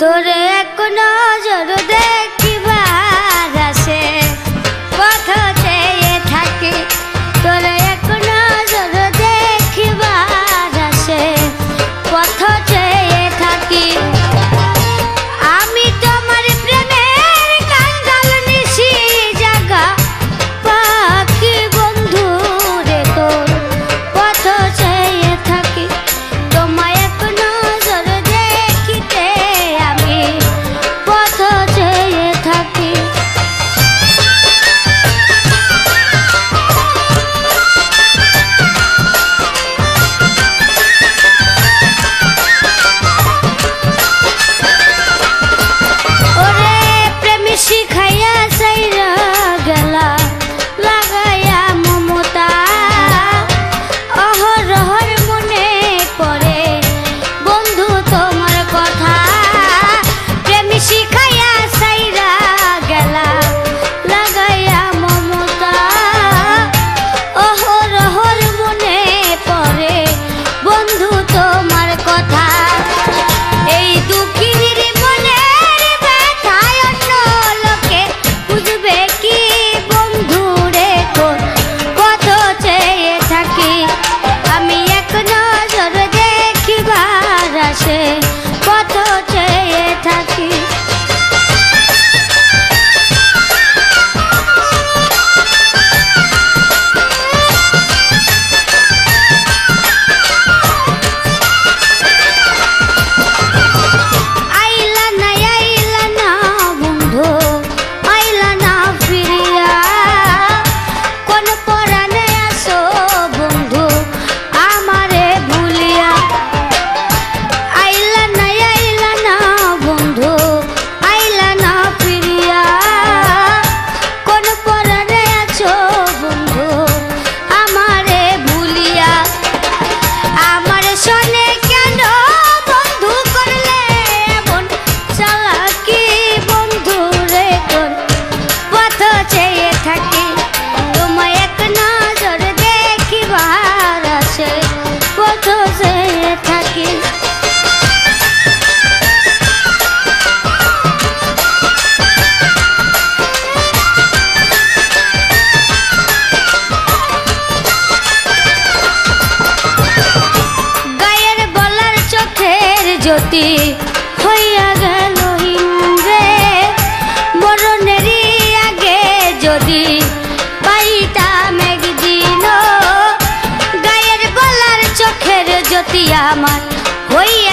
তোরে এক নজর দেখিবার আসে পথ চেয়ে থাকি, তোরে এক নজর দেখিবার আসে পথ চেয়ে থাকি। আমি তোমার প্রেমের কাঙ্গাল নিশি জাগা পাখি বন্ধু রে, তোর পথ চেয়ে থাকি। তোমায় এক নজর দেখিতে আমি পথ চেয়ে থাকি। ওরে প্রেমী শিখাইয়া সাইরা গেলা লাগাইয়া মমতা, অহরহর মনে পড়ে বন্ধু তোমার কথা। প্রেমী শিখাইয়া সাইরা গেলা লাগাইয়া মমতা, অহরহর মনে পড়ে বন্ধু তোমার কথা। এই দুঃখীর মনের ব্যথায় অন্য লোকে বুঝবে কি বন্ধু রে, তোর পথ চেয়ে থাকি। আমি এক নজর দেখিবার আসে পথ চেয়ে থাকি। আইলা না বন্ধু, আইলা না ফিরিয়া, কোন পরাণে আসো বন্ধু আমারে ভুলিয়া। আইলা না বন্ধু, আইলা না ফিরিয়া, কোন পরাণে আছো বন্ধু আমারে ভুলিয়া। আমার শোনে কেন বন্ধু করলে এমন চালাকি বন্ধু রে, তোর পথ চেয়ে থাকি। তোমায় এক নজর দেখিবার আসে পথ চেয়ে থাকি। গায়ের বলার চোখের জ্যোতি হইয়া গেল হিন্দ্রে, মরণেরই আগে যদি পাইতাম একদিন। গায়ের বলার চোখের জ্যোতি আমার হইয়া